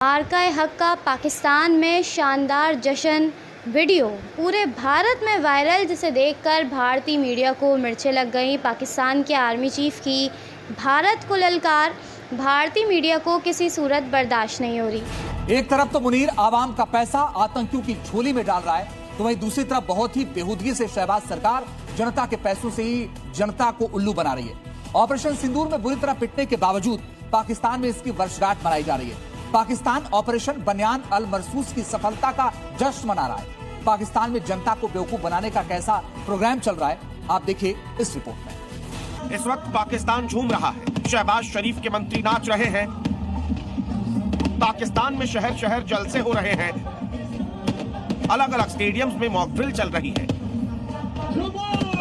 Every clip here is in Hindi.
मार्का-ए-हक का पाकिस्तान में शानदार जश्न वीडियो पूरे भारत में वायरल, जिसे देखकर भारतीय मीडिया को मिर्चें लग गईं। पाकिस्तान के आर्मी चीफ की भारत को ललकार भारतीय मीडिया को किसी सूरत बर्दाश्त नहीं हो रही। एक तरफ तो मुनीर आवाम का पैसा आतंकियों की झोली में डाल रहा है, तो वहीं दूसरी तरफ बहुत ही बेहूदगी से शहबाज सरकार जनता के पैसों से ही जनता को उल्लू बना रही है। ऑपरेशन सिंदूर में बुरी तरह पिटने के बावजूद पाकिस्तान में इसकी वर्षगांठ मनाई जा रही है। पाकिस्तान ऑपरेशन बनियान अल मरसूस की सफलता का जश्न मना रहा है। पाकिस्तान में जनता को बेवकूफ बनाने का कैसा प्रोग्राम चल रहा है, आप देखिए इस रिपोर्ट में। इस वक्त पाकिस्तान झूम रहा है, शहबाज शरीफ के मंत्री नाच रहे हैं, पाकिस्तान में शहर शहर जलसे हो रहे हैं, अलग अलग स्टेडियम्स में मॉक ड्रिल चल रही है।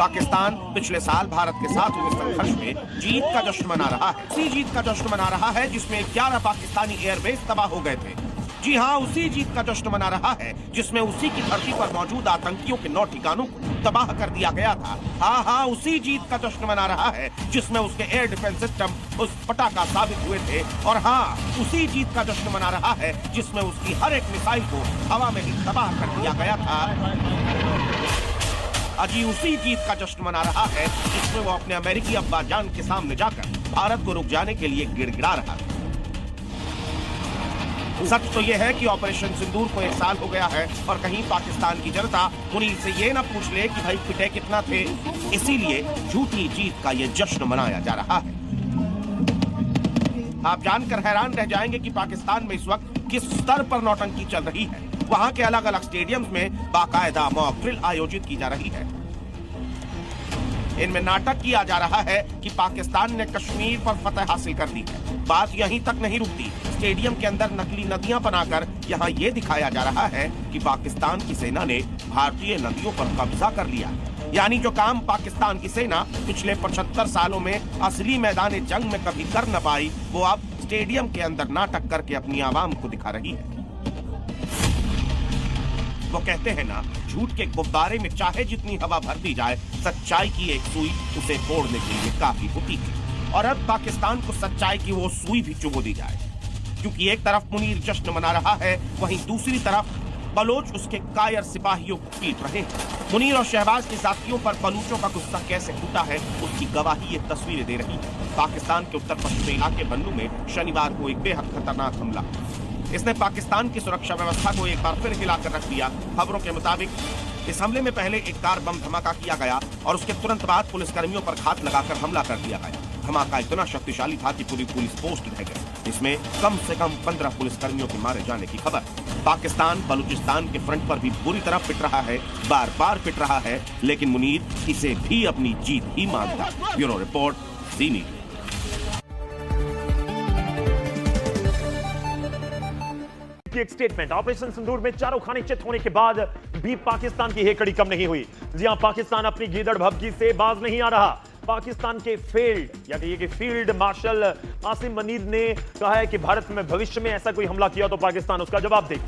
पाकिस्तान पिछले साल भारत के साथ हुए संघर्ष में जीत का जश्न मना रहा है। उसी जीत का जश्न मना रहा है जिसमें 11 पाकिस्तानी एयरबेस तबाह हो गए थे। जी हाँ, उसी जीत का जश्न मना रहा है जिसमें उसी की धरती पर मौजूद आतंकियों के 9 ठिकानों को तबाह कर दिया गया था। हाँ, उसी जीत का जश्न मना रहा है जिसमें उसके एयर डिफेंस सिस्टम उस पटाखा साबित हुए थे। और हाँ, उसी जीत का जश्न मना रहा है जिसमें उसकी हर एक मिसाइल को हवा में ही तबाह कर दिया गया था। अजी उसी जीत का जश्न मना रहा है जिसमें वो अपने अमेरिकी अब्बाजान के सामने जाकर भारत को रुक जाने के लिए गिड़गिड़ा रहा है। सच तो यह है कि ऑपरेशन सिंदूर को 1 साल हो गया है और कहीं पाकिस्तान की जनता मुनीर से ये न पूछ ले कि भाई पिटे कितना थे। इसीलिए झूठी जीत का ये जश्न मनाया जा रहा है। आप जानकर हैरान रह जाएंगे कि पाकिस्तान में इस वक्त किस स्तर पर नौटंकी चल रही है। वहां के अलग अलग स्टेडियम्स में बाकायदा मॉक ड्रिल आयोजित की जा रही है। इनमें नाटक किया जा रहा है कि पाकिस्तान ने कश्मीर पर फतह हासिल कर ली है। बात यहीं तक नहीं रुकती, स्टेडियम के अंदर नकली नदियां बनाकर यहां ये दिखाया जा रहा है कि पाकिस्तान की सेना ने भारतीय नदियों पर कब्जा कर लिया। यानी जो काम पाकिस्तान की सेना पिछले 75 सालों में असली मैदान जंग में कभी कर न पाई, वो अब स्टेडियम के अंदर नाटक करके अपनी आवाम को दिखा रही है। वो कहते हैं ना, झूठ के गुब्बारे में चाहे जितनी हवा भर दी जाए, सच्चाई की एक सुई उसे तोड़ने के लिए काफी होती है। और अब पाकिस्तान को सच्चाई की वो सुई भी चुभो दी जाए, क्योंकि एक तरफ मुनीर जश्न मना रहा है, वहीं दूसरी तरफ बलोच उसके कायर सिपाहियों को पीट रहे हैं। मुनीर और शहबाज के साथियों पर बलूचों का गुस्सा कैसे फूटा है, उसकी गवाही ये तस्वीरें दे रही है। पाकिस्तान के उत्तर पश्चिमी इलाके बन्नू में शनिवार को एक बेहद खतरनाक हमला, इसने पाकिस्तान की सुरक्षा व्यवस्था को एक बार फिर हिलाकर रख दिया। खबरों के मुताबिक इस हमले में पहले एक कार बम धमाका किया गया और उसके तुरंत बाद पुलिसकर्मियों पर घात लगाकर हमला कर दिया गया। धमाका इतना शक्तिशाली था कि पूरी पुलिस पोस्ट रह गई। इसमें कम से कम 15 पुलिसकर्मियों के मारे जाने की खबर। पाकिस्तान बलूचिस्तान के फ्रंट पर भी बुरी तरह पिट रहा है, बार बार पिट रहा है, लेकिन मुनीर इसे भी अपनी जीत ही मानता। ब्यूरो रिपोर्ट, ज़ी मीडिया। एक स्टेटमेंट, ऑपरेशन सिंदूर में चारों खाने चित होने के बाद भी पाकिस्तान की हेकड़ी कम नहीं हुई। जी हां, पाकिस्तान अपनी गीदड़ भभकी से बाज नहीं आ रहा। पाकिस्तान के फील्ड मार्शल आसिम मुनीर ने कहा है कि भारत में भविष्य में ऐसा कोई हमला किया तो पाकिस्तान उसका जवाब दे।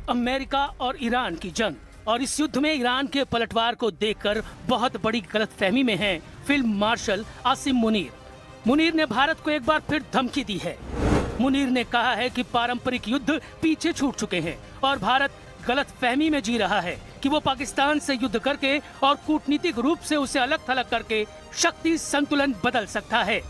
अमेरिका और ईरान की जंग और इस युद्ध में ईरान के पलटवार को देखकर बहुत बड़ी गलतफहमी में है फील्ड मार्शल आसिम मुनीर। मुनीर ने भारत को एक बार फिर धमकी दी है। मुनीर ने कहा है कि पारंपरिक युद्ध पीछे छूट चुके हैं और भारत गलतफहमी में जी रहा है कि वो पाकिस्तान से युद्ध करके और कूटनीतिक रूप से उसे अलग थलग करके शक्ति संतुलन बदल सकता है।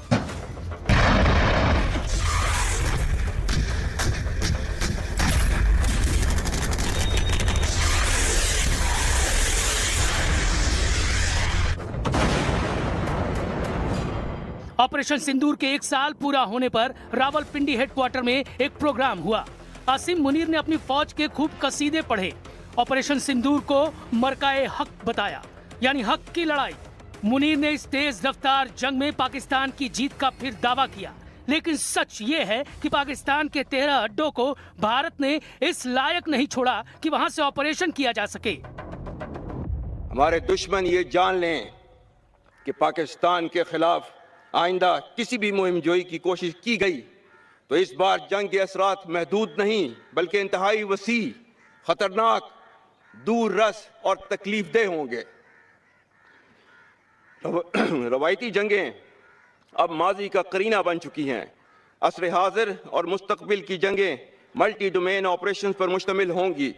ऑपरेशन सिंदूर के 1 साल पूरा होने पर रावलपिंडी हेडक्वार्टर में एक प्रोग्राम हुआ। आसिम मुनीर ने अपनी फौज के खूब कसीदे पढ़े। ऑपरेशन सिंदूर को मार्का-ए-हक बताया, यानी हक की लड़ाई। मुनीर ने इस तेज रफ्तार जंग में पाकिस्तान की जीत का फिर दावा किया, लेकिन सच ये है कि पाकिस्तान के 13 अड्डों को भारत ने इस लायक नहीं छोड़ा कि वहां से ऑपरेशन किया जा सके। हमारे दुश्मन ये जान लें कि पाकिस्तान के खिलाफ आइंदा किसी भी मुहिम जोई की कोशिश की गई तो इस बार जंग के असरात महदूद नहीं बल्कि इंतहाई वसी, खतरनाक, दूर रस और तकलीफदेह होंगे। रवायती जंगें अब माजी का करीना बन चुकी हैं। असर हाजिर और मुस्तकबिल की जंगें मल्टी डोमेन ऑपरेशन पर मुश्तमिल होंगी।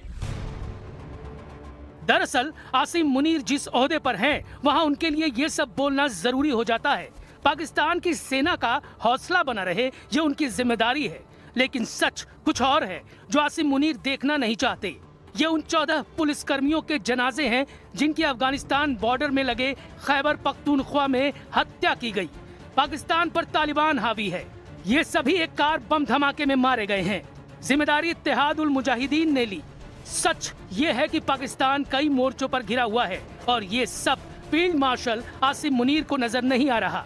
दरअसल आसिम मुनीर जिस ओहदे पर हैं, वहां उनके लिए ये सब बोलना जरूरी हो जाता है। पाकिस्तान की सेना का हौसला बना रहे, ये उनकी जिम्मेदारी है। लेकिन सच कुछ और है जो आसिम मुनीर देखना नहीं चाहते। ये उन 14 पुलिसकर्मियों के जनाजे हैं जिनकी अफगानिस्तान बॉर्डर में लगे खैबर पख्तूनख्वा में हत्या की गई। पाकिस्तान पर तालिबान हावी है। ये सभी एक कार बम धमाके में मारे गए हैं। जिम्मेदारी इत्तेहाद उल मुजाहिदीन ने ली। सच ये है कि पाकिस्तान कई मोर्चों पर घिरा हुआ है और ये सब फील्ड मार्शल आसिम मुनीर को नजर नहीं आ रहा।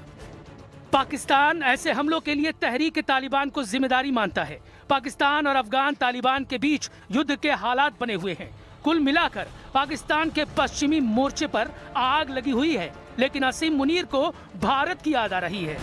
पाकिस्तान ऐसे हमलों के लिए तहरीक तालिबान को जिम्मेदारी मानता है। पाकिस्तान और अफगान तालिबान के बीच युद्ध के हालात बने हुए हैं। कुल मिलाकर पाकिस्तान के पश्चिमी मोर्चे पर आग लगी हुई है, लेकिन आसिम मुनीर को भारत की याद आ रही है।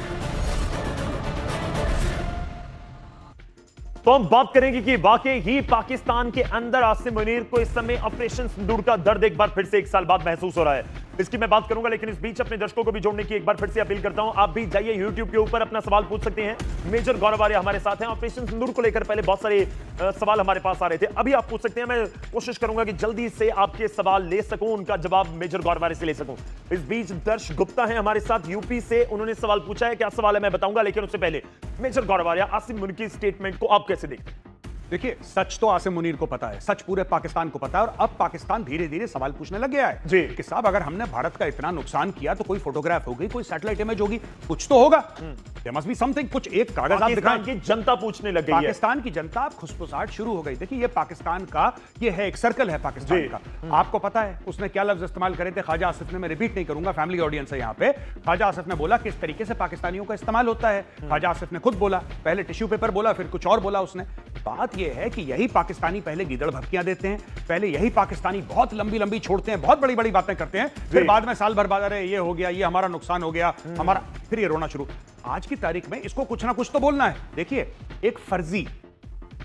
तो हम बात करेंगे कि वाकई ही पाकिस्तान के अंदर आसिम मुनीर को इस समय ऑपरेशन सिंदूर का दर्द एक बार फिर से 1 साल बाद महसूस हो रहा है। इसकी मैं बात करूंगा, लेकिन इस बीच अपने दर्शकों को भी जोड़ने की एक बार फिर से अपील करता हूं। आप भी जाइए YouTube के ऊपर अपना सवाल पूछ सकते हैं। मेजर गौरव आर्य हमारे साथ हैं। ऑपरेशन सिंदूर को लेकर पहले बहुत सारे सवाल हमारे पास आ रहे थे, अभी आप पूछ सकते हैं। मैं कोशिश करूंगा कि जल्दी से आपके सवाल ले सकूं, उनका जवाब मेजर गौरव आर्य से ले सकूं। इस बीच दर्श गुप्ता है हमारे साथ यूपी से, उन्होंने सवाल पूछा है। क्या सवाल है मैं बताऊंगा, लेकिन उससे पहले मेजर गौरव आर्य, आसिम मुनीर की स्टेटमेंट को आप कैसे देखते हैं? देखिए, सच तो आसिम मुनीर को पता है, सच पूरे पाकिस्तान को पता है, और अब पाकिस्तान धीरे धीरे सवाल पूछने लग गया है जी कि साहब अगर हमने भारत का इतना नुकसान किया तो कोई फोटोग्राफ होगी, कोई सैटेलाइट इमेज होगी, कुछ तो होगा। देयर मस्ट बी समथिंग, कुछ एक कागज आप दिखाएं। की जनता पूछने लग गई है। पाकिस्तान की जनता अब खुसफुसाहट शुरू हो गई। देखिए, ये पाकिस्तान का ये है, एक सर्कल है पाकिस्तान का। आपको पता है उसने क्या लफ्ज इस्तेमाल करे थे ख्वाजा आसिफ ने, मैं रिपीट नहीं करूंगा, फैमिली ऑडियंस है यहाँ पे। ख्वाजा आसिफ ने बोला किस तरीके से पाकिस्तानियों का इस्तेमाल होता है। ख्वाजा आसिफ ने खुद बोला, पहले टिश्यू पेपर बोला, फिर कुछ और बोला उसने। बात यह है कि यही पाकिस्तानी पहले गीदड़ भपकियां देते हैं, पहले यही पाकिस्तानी बहुत लंबी लंबी छोड़ते हैं, बहुत बड़ी बड़ी बातें करते हैं, फिर बाद में साल भर बाद अरे ये हो गया, ये हमारा नुकसान हो गया, हमारा, फिर ये रोना शुरू। आज की तारीख में इसको कुछ ना कुछ तो बोलना है। देखिए, एक फर्जी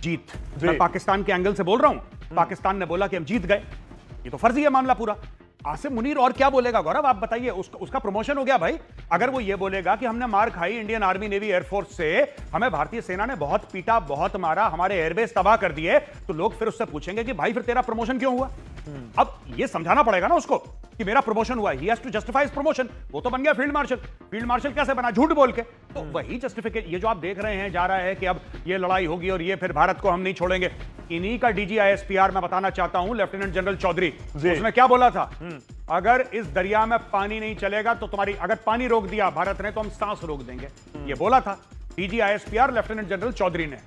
जीत, मैं पाकिस्तान के एंगल से बोल रहा हूं। पाकिस्तान ने बोला कि हम जीत गए, ये तो फर्जी है मामला पूरा। आसिम मुनीर और क्या बोलेगा गौरव, आप बताइए। उसका प्रमोशन हो गया भाई। अगर वो ये बोलेगा कि हमने मार खाई इंडियन आर्मी नेवी एयरफोर्स से, हमें भारतीय सेना ने बहुत पीटा, बहुत मारा, हमारे एयरबेस तबाह कर दिए, तो लोग फिर उससे पूछेंगे कि भाई फिर तेरा प्रमोशन क्यों हुआ। अब ये समझाना पड़ेगा ना उसको कि मेरा प्रमोशन हुआ, he has to justify his promotion. वो तो बन गया फील्ड मार्शल। फील्ड मार्शल कैसे बना, झूठ बोल के। तो वही जस्टिफिकेशन, ये जो आप देख रहे हैं जा रहा है कि अब ये लड़ाई होगी और ये फिर भारत को हम नहीं छोड़ेंगे, इन्हीं का डीजी ISPR मैं बताना चाहता हूं, लेफ्टिनेंट जनरल चौधरी, उसने क्या बोला था, अगर इस दरिया में पानी नहीं चलेगा तो तुम्हारी, अगर पानी रोक दिया भारत ने तो हम सांस रोक देंगे। ये बोला था DG ISPR lieutenant general Chaudhry ने,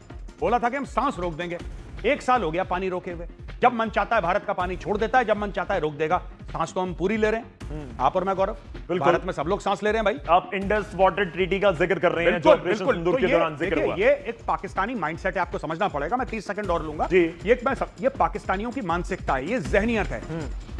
बोला था कि हम सांस रोक देंगे। 1 साल हो गया पानी रोके हुए। जब मन चाहता है भारत का पानी छोड़ देता है, जब मन चाहता है रोक देगा। सांस तो हम पूरी ले रहे हैं, आप और मैं गौरव, भारत में सब लोग सांस ले रहे हैं भाई। आप इंडस वाटर ट्रीटी का जिक्र कर रहे हैं, जो ऑपरेशन सिंदूर के दौरान जिक्र हुआ। ये एक पाकिस्तानी माइंडसेट है, आपको समझना पड़ेगा। मैं 30 सेकंड और लूंगा। ये पाकिस्तानियों की मानसिकता है, ये जहनियत है,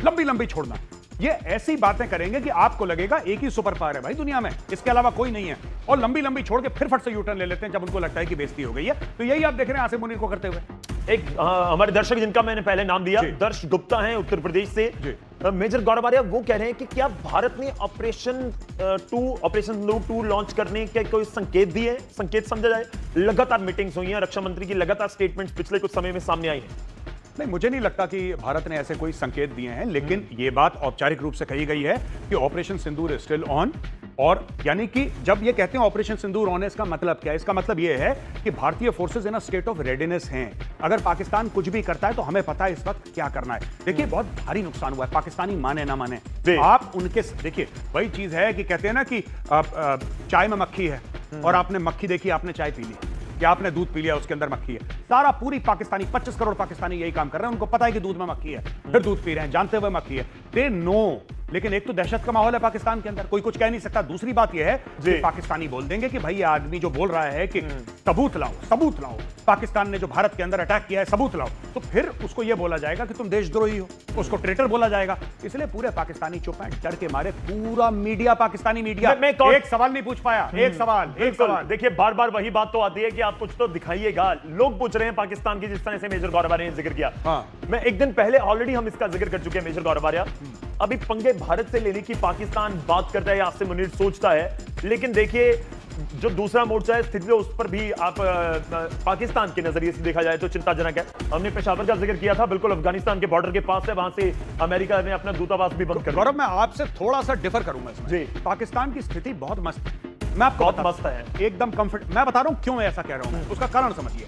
लंबी लंबी छोड़ना। ये ऐसी बातें करेंगे कि आपको लगेगा एक ही सुपर पावर है भाई दुनिया में, इसके अलावा कोई नहीं है, और लंबी लंबी छोड़ के फिर फट से यूटर्न ले लेते हैं जब उनको लगता है कि बेइज्जती हो गई है। तो यही आप देख रहे हैं आसिम मुनीर को करते हुए। एक हमारे दर्शक जिनका मैंने पहले नाम दिया, दर्श गुप्ता हैं उत्तर प्रदेश से। मेजर गौरव आर्य वो कह रहे हैं कि क्या भारत ने ऑपरेशन सिंदूर 2 लॉन्च करने के कोई संकेत दिए, संकेत समझा जाए? लगातार मीटिंग्स हुई हैं, रक्षा मंत्री की लगातार स्टेटमेंट्स पिछले कुछ समय में सामने आई हैं। नहीं, मुझे नहीं लगता कि भारत ने ऐसे कोई संकेत दिए हैं, लेकिन यह बात औपचारिक रूप से कही गई है कि operation Sindoor is still on. और यानी कि जब ये कहते हैं ऑपरेशन सिंदूर ऑन है, इसका मतलब क्या है? इसका मतलब यह है कि भारतीय forces in a state of readiness हैं। अगर पाकिस्तान कुछ भी करता है तो हमें पता है इस वक्त क्या करना है। देखिए, बहुत भारी नुकसान हुआ है, पाकिस्तानी माने ना माने। आप उनके, देखिए वही चीज है कि कहते हैं ना कि चाय में मक्खी है और आपने मक्खी देखी, आपने चाय पी ली, या आपने दूध पी लिया, उसके अंदर मक्खी है। सारा पूरी पाकिस्तानी 25 करोड़ पाकिस्तानी यही काम कर रहे हैं। उनको पता है कि दूध में मक्खी है, फिर दूध पी रहे हैं जानते हुए मक्खी है। दे नो लेकिन एक तो दहशत का माहौल है पाकिस्तान के अंदर, कोई कुछ कह नहीं सकता। दूसरी बात यह है कि पाकिस्तानी बोल देंगे कि भाई ये आदमी जो बोल रहा है कि सबूत लाओ, सबूत लाओ, पाकिस्तान ने जो भारत के अंदर अटैक किया है सबूत लाओ, तो फिर उसको यह बोला जाएगा कि तुम देशद्रोही हो, उसको ट्रेटर बोला जाएगा। इसलिए पूरे पाकिस्तानी चुप हैं, डर के मारे पूरा मीडिया, पाकिस्तानी मीडिया एक सवाल नहीं पूछ पाया। एक सवाल देखिए, बार बार वही बात तो आती है कि आप कुछ तो दिखाइएगा। लोग पूछ रहे हैं पाकिस्तान की, जिस तरह से मेजर गौरव आर्या ने जिक्र किया। मैं एक दिन पहले ऑलरेडी हम इसका जिक्र कर चुके हैं। मेजर गौरव आर्या अभी पंगे भारत से लेने की पाकिस्तान बात करता है, आसिम मुनीर सोचता है, लेकिन देखिए जो दूसरा मोर्चा है स्थिति, उस पर भी आप पाकिस्तान के नजरिए से देखा जाए तो चिंताजनक है। हमने पेशावर का जिक्र किया था, बिल्कुल अफगानिस्तान के बॉर्डर के पास है, वहां से अमेरिका ने अपना दूतावास भी बंद कर दिया। गौरव, मैं आपसे थोड़ा सा डिफर करूंगा इसमें। जी, पाकिस्तान की स्थिति बहुत मस्त है, मैं आपको बहुत मस्त है, एकदम कंफर्ट। मैं बता रहा हूं क्यों मैं ऐसा कह रहा हूं, उसका कारण समझिए।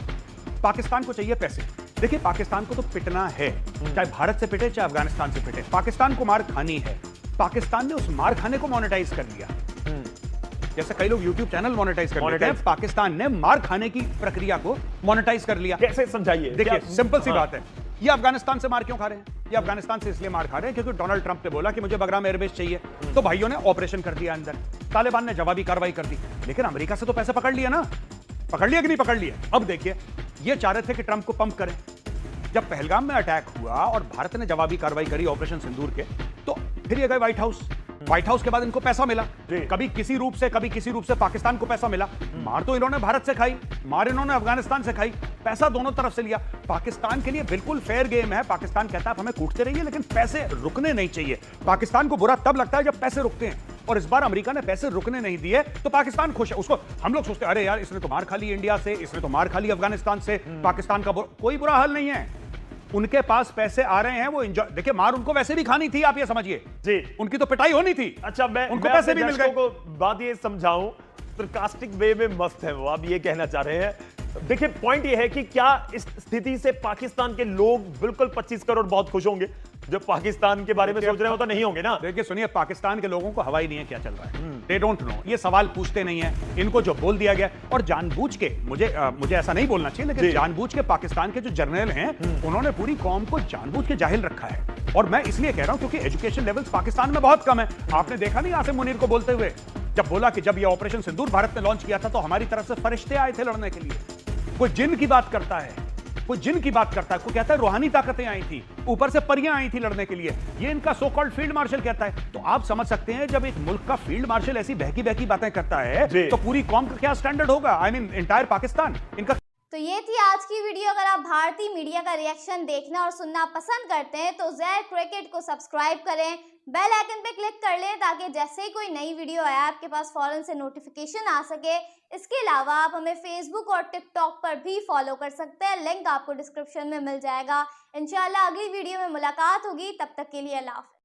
पाकिस्तान को चाहिए पैसे। देखिए, पाकिस्तान को तो पिटना है, चाहे भारत से पिटे चाहे अफगानिस्तान से पिटे, पाकिस्तान को मार खानी है। पाकिस्तान ने उस मार खाने को मोनेटाइज कर लिया, जैसे कई लोग YouTube चैनल मोनेटाइज कर लेते हैं, पाकिस्तान ने मार खाने की प्रक्रिया को मोनेटाइज कर लिया। कैसे समझाइए? देखिए, सिंपल सी बात है, ये अफगानिस्तान से मार क्यों खा रहे हैं? ये अफगानिस्तान से इसलिए मार खा रहे हैं क्योंकि डोनाल्ड ट्रंप ने बोला कि मुझे बगराम एयरबेस चाहिए, तो भाइयों ने ऑपरेशन कर दिया अंदर, तालिबान ने जवाबी कार्रवाई कर दी। लेकिन अमेरिका से तो पैसे पकड़ लिया ना, पकड़ लिया कि नहीं पकड़ लिया? अब देखिए, ये चाह रहे थे कि ट्रंप को पंप करें। जब पहलगाम में अटैक हुआ और भारत ने जवाबी कार्रवाई करी ऑपरेशन सिंदूर के, तो फिर ये गए व्हाइट हाउस। व्हाइट हाउस के बाद इनको पैसा मिला, कभी किसी रूप से पाकिस्तान को पैसा मिला। मार तो इन्होंने भारत से खाई, मार इन्होंने अफगानिस्तान से खाई, पैसा दोनों तरफ से लिया। पाकिस्तान के लिए बिल्कुल फेयर गेम है। पाकिस्तान कहता है आप हमें कूटते रहिए, लेकिन पैसे रुकने नहीं चाहिए। पाकिस्तान को बुरा तब लगता है जब पैसे रुकते हैं, और इस बार अमेरिका ने पैसे रुकने नहीं दिए तो पाकिस्तान खुश है। उसको हम लोग सोचते हैं अरे यार, इसने तो मार खा ली इंडिया से, इसने तो मार खा ली अफगानिस्तान से, पाकिस्तान का कोई बुरा हाल नहीं है। उनके पास पैसे आ रहे हैं, वो एंजॉय। देखिए, मार उनको वैसे भी खानी थी, आप ये समझिए जी, उनकी तो पिटाई होनी थी। अच्छा, मैं उनको पैसे भी मिल गए। को बात ये समझाऊं, सरकास्टिक वे में मस्त है वो, आप ये कहना चाह रहे हैं। देखिए, पॉइंट ये है कि क्या इस स्थिति से पाकिस्तान के लोग बिल्कुल 25 करोड़ बहुत खुश होंगे? जो पाकिस्तान के बारे में सोच रहे हैं वो तो नहीं होंगे ना। देखिए, सुनिए, पाकिस्तान के लोगों को हवा ही नहीं है क्या चल रहा है, दे डोंट नो। ये सवाल पूछते नहीं है, इनको जो बोल दिया गया, और जानबूझ के, मुझे ऐसा नहीं बोलना चाहिए, लेकिन जानबूझ के पाकिस्तान के जो जर्नल हैं, उन्होंने पूरी कौम को जानबूझ के जाहिल रखा है। और मैं इसलिए कह रहा हूं क्योंकि एजुकेशन लेवल्स पाकिस्तान में बहुत कम है। आपने देखा नहीं आसिम मुनीर को बोलते हुए, जब बोला कि जब ये ऑपरेशन सिंदूर भारत ने लॉन्च किया था तो हमारी तरफ से फरिश्ते आए थे लड़ने के लिए। कोई जिन की बात करता है, कोई जिन की बात करता है, कोई कहता है रूहानी ताकतें आई थी, ऊपर से परियां आई थी लड़ने के लिए, ये इनका सो कॉल्ड फील्ड मार्शल कहता है। तो आप समझ सकते हैं, जब एक मुल्क का फील्ड मार्शल ऐसी बहकी बहकी बातें करता है तो पूरी कौम का क्या स्टैंडर्ड होगा? आई मीन एंटायर पाकिस्तान इनका। तो ये थी आज की वीडियो। अगर आप भारतीय मीडिया का रिएक्शन देखना और सुनना पसंद करते हैं तो ज़ेड क्रिकेट को सब्सक्राइब करें, बेल आइकन पे क्लिक कर लें ताकि जैसे ही कोई नई वीडियो आए आपके पास फौरन से नोटिफिकेशन आ सके। इसके अलावा आप हमें फेसबुक और टिकटॉक पर भी फॉलो कर सकते हैं, लिंक आपको डिस्क्रिप्शन में मिल जाएगा। इंशाल्लाह अगली वीडियो में मुलाकात होगी, तब तक के लिए अल्लाह हाफ़िज़।